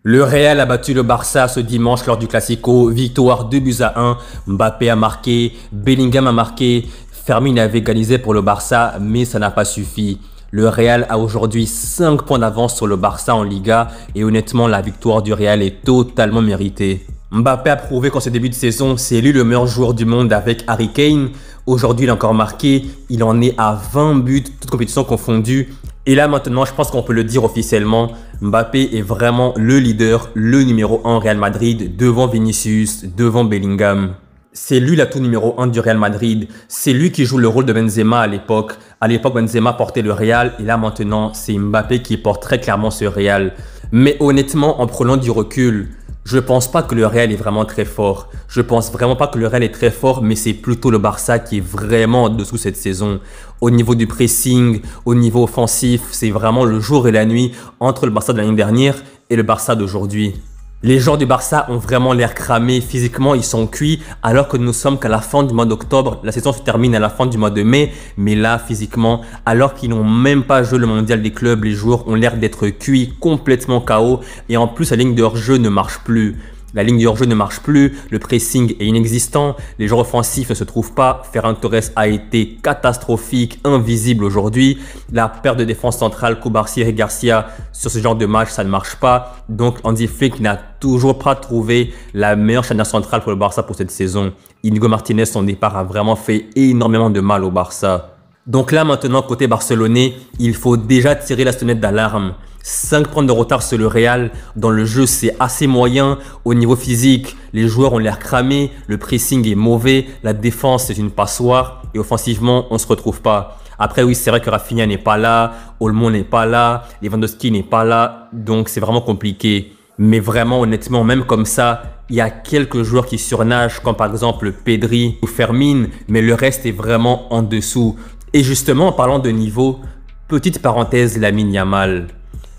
Le Real a battu le Barça ce dimanche lors du Classico, victoire 2 buts à 1. Mbappé a marqué, Bellingham a marqué, Fermin avait égalisé pour le Barça, mais ça n'a pas suffi. Le Real a aujourd'hui 5 points d'avance sur le Barça en Liga et honnêtement la victoire du Real est totalement méritée. Mbappé a prouvé qu'en ce début de saison, c'est lui le meilleur joueur du monde avec Harry Kane. Aujourd'hui, il a encore marqué, il en est à 20 buts, toutes compétitions confondues. Et là maintenant, je pense qu'on peut le dire officiellement, Mbappé est vraiment le leader, le numéro 1 Real Madrid, devant Vinicius, devant Bellingham. C'est lui l'atout numéro 1 du Real Madrid, c'est lui qui joue le rôle de Benzema à l'époque. À l'époque, Benzema portait le Real et là maintenant, c'est Mbappé qui porte très clairement ce Real. Mais honnêtement, en prenant du recul, je pense pas que le Real est vraiment très fort. Je pense vraiment pas que le Real est très fort, mais c'est plutôt le Barça qui est vraiment en dessous cette saison. Au niveau du pressing, au niveau offensif, c'est vraiment le jour et la nuit entre le Barça de l'année dernière et le Barça d'aujourd'hui. Les joueurs du Barça ont vraiment l'air cramés, physiquement ils sont cuits alors que nous sommes qu'à la fin du mois d'octobre, la saison se termine à la fin du mois de mai, mais là physiquement, alors qu'ils n'ont même pas joué le mondial des clubs, les joueurs ont l'air d'être cuits, complètement KO et en plus la ligne de hors-jeu ne marche plus. La ligne de hors-jeu ne marche plus, le pressing est inexistant, les joueurs offensifs ne se trouvent pas, Ferran Torres a été catastrophique, invisible aujourd'hui, la paire de défense centrale Cubarsí et Garcia sur ce genre de match ça ne marche pas, donc Hansi Flick n'a toujours pas trouvé la meilleure charnière centrale pour le Barça pour cette saison. Inigo Martinez, son départ a vraiment fait énormément de mal au Barça. Donc là maintenant côté barcelonais, il faut déjà tirer la sonnette d'alarme. 5 points de retard sur le Real, dans le jeu c'est assez moyen, au niveau physique les joueurs ont l'air cramés, le pressing est mauvais, la défense c'est une passoire et offensivement on se retrouve pas. Après oui c'est vrai que Rafinha n'est pas là, Olmo n'est pas là, Lewandowski n'est pas là, donc c'est vraiment compliqué. Mais vraiment honnêtement même comme ça, il y a quelques joueurs qui surnagent comme par exemple Pedri ou Fermin, mais le reste est vraiment en dessous. Et justement en parlant de niveau, petite parenthèse Lamine Yamal.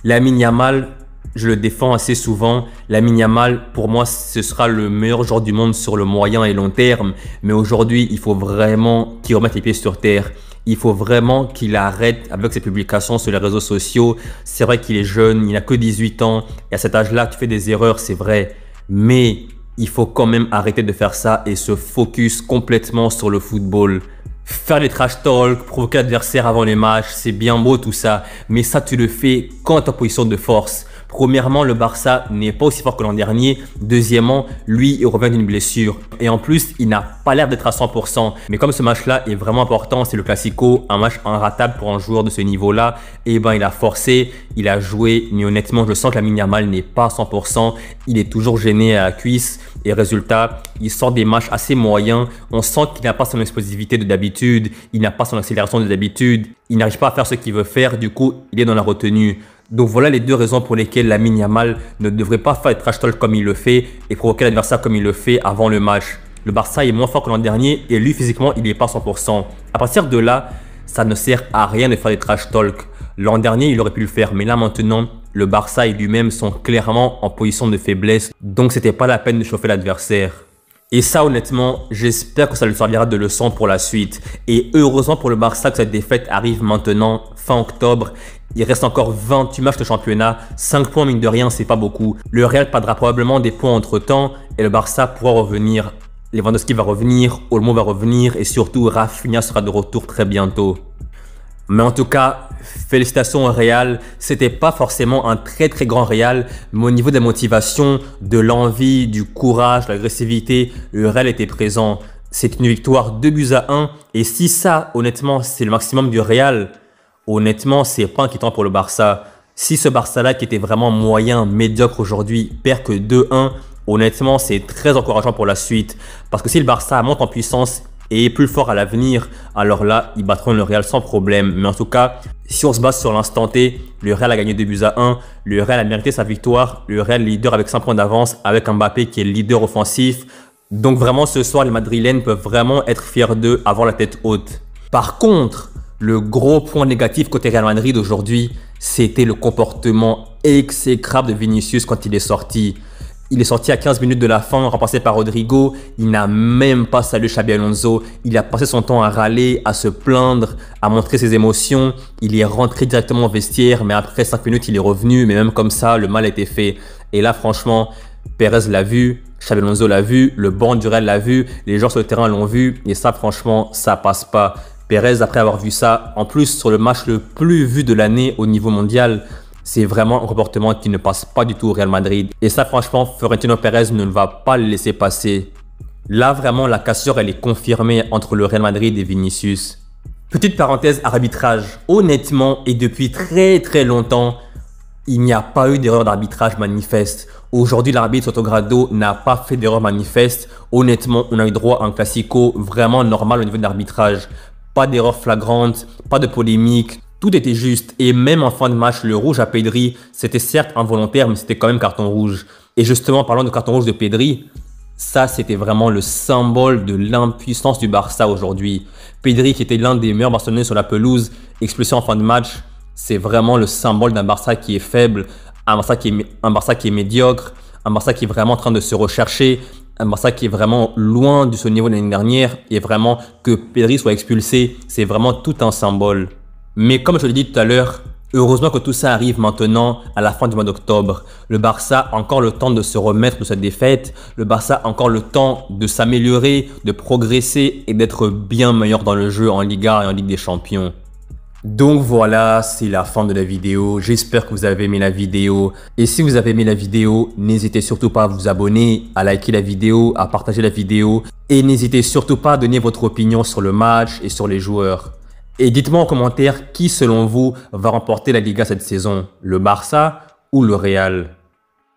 Lamine Yamal, je le défends assez souvent. Lamine Yamal, pour moi, ce sera le meilleur joueur du monde sur le moyen et long terme. Mais aujourd'hui, il faut vraiment qu'il remette les pieds sur terre. Il faut vraiment qu'il arrête avec ses publications sur les réseaux sociaux. C'est vrai qu'il est jeune, il n'a que 18 ans. Et à cet âge-là, tu fais des erreurs, c'est vrai. Mais il faut quand même arrêter de faire ça et se focus complètement sur le football. Faire les trash talk, provoquer l'adversaire avant les matchs, c'est bien beau tout ça, mais ça tu le fais quand tu es en position de force. Premièrement, le Barça n'est pas aussi fort que l'an dernier. Deuxièmement, lui, il revient d'une blessure. Et en plus, il n'a pas l'air d'être à 100%. Mais comme ce match-là est vraiment important, c'est le Classico, un match inratable pour un joueur de ce niveau-là, et ben il a forcé, il a joué, mais honnêtement, je sens que Lamine Yamal n'est pas à 100%. Il est toujours gêné à la cuisse. Et résultat, il sort des matchs assez moyens. On sent qu'il n'a pas son explosivité de d'habitude, il n'a pas son accélération de d'habitude, il n'arrive pas à faire ce qu'il veut faire, du coup, il est dans la retenue. Donc voilà les deux raisons pour lesquelles Lamine Yamal ne devrait pas faire les trash talk comme il le fait et provoquer l'adversaire comme il le fait avant le match. Le Barça est moins fort que l'an dernier et lui physiquement il n'est pas 100%. À partir de là, ça ne sert à rien de faire des trash talk. L'an dernier il aurait pu le faire mais là maintenant le Barça et lui-même sont clairement en position de faiblesse. Donc c'était pas la peine de chauffer l'adversaire. Et ça honnêtement, j'espère que ça lui servira de leçon pour la suite. Et heureusement pour le Barça que cette défaite arrive maintenant, fin octobre. Il reste encore 28 matchs de championnat, 5 points mine de rien, c'est pas beaucoup. Le Real perdra probablement des points entre temps et le Barça pourra revenir. Lewandowski va revenir, Olmo va revenir et surtout Rafinha sera de retour très bientôt. Mais en tout cas, félicitations au Real. C'était pas forcément un très grand Real, mais au niveau de la motivation, de l'envie, du courage, de l'agressivité, le Real était présent. C'est une victoire 2 buts à 1 et si ça, honnêtement, c'est le maximum du Real, honnêtement, c'est pas inquiétant pour le Barça. Si ce Barça-là, qui était vraiment moyen, médiocre aujourd'hui, perd que 2-1, honnêtement, c'est très encourageant pour la suite. Parce que si le Barça monte en puissance et est plus fort à l'avenir, alors là, ils battront le Real sans problème. Mais en tout cas, si on se base sur l'instant T, le Real a gagné 2 buts à 1, le Real a mérité sa victoire, le Real est leader avec 5 points d'avance, avec Mbappé qui est le leader offensif. Donc vraiment, ce soir, les Madrilènes peuvent vraiment être fiers d'eux, avoir la tête haute. Par contre, le gros point négatif côté Real Madrid aujourd'hui, c'était le comportement exécrable de Vinicius quand il est sorti. Il est sorti à 15 minutes de la fin, remplacé par Rodrigo. Il n'a même pas salué Xabi Alonso. Il a passé son temps à râler, à se plaindre, à montrer ses émotions. Il est rentré directement au vestiaire, mais après 5 minutes, il est revenu. Mais même comme ça, le mal a été fait. Et là, franchement, Pérez l'a vu, Xabi Alonso l'a vu, le banc du Real l'a vu, les joueurs sur le terrain l'ont vu. Et ça, franchement, ça passe pas. Pérez, après avoir vu ça, en plus sur le match le plus vu de l'année au niveau mondial, c'est vraiment un comportement qui ne passe pas du tout au Real Madrid. Et ça, franchement, Florentino Pérez ne va pas le laisser passer. Là, vraiment, la cassure, elle est confirmée entre le Real Madrid et Vinicius. Petite parenthèse arbitrage. Honnêtement, et depuis très longtemps, il n'y a pas eu d'erreur d'arbitrage manifeste. Aujourd'hui, l'arbitre Sotogrado n'a pas fait d'erreur manifeste. Honnêtement, on a eu droit à un classico vraiment normal au niveau de l'arbitrage. Pas d'erreur flagrante, pas de polémique. Tout était juste. Et même en fin de match, le rouge à Pedri, c'était certes involontaire, mais c'était quand même carton rouge. Et justement, parlant de carton rouge de Pedri, ça, c'était vraiment le symbole de l'impuissance du Barça aujourd'hui. Pedri, qui était l'un des meilleurs Barcelonais sur la pelouse, expulsé en fin de match, c'est vraiment le symbole d'un Barça qui est faible, un Barça qui est médiocre, un Barça qui est vraiment en train de se rechercher, un Barça qui est vraiment loin de ce niveau de l'année dernière. Et vraiment, que Pedri soit expulsé, c'est vraiment tout un symbole. Mais comme je l'ai dit tout à l'heure, heureusement que tout ça arrive maintenant à la fin du mois d'octobre. Le Barça a encore le temps de se remettre de cette défaite. Le Barça a encore le temps de s'améliorer, de progresser et d'être bien meilleur dans le jeu en Liga et en Ligue des Champions. Donc voilà, c'est la fin de la vidéo. J'espère que vous avez aimé la vidéo. Et si vous avez aimé la vidéo, n'hésitez surtout pas à vous abonner, à liker la vidéo, à partager la vidéo. Et n'hésitez surtout pas à donner votre opinion sur le match et sur les joueurs. Et dites-moi en commentaire qui, selon vous, va remporter la Liga cette saison, le Barça ou le Real?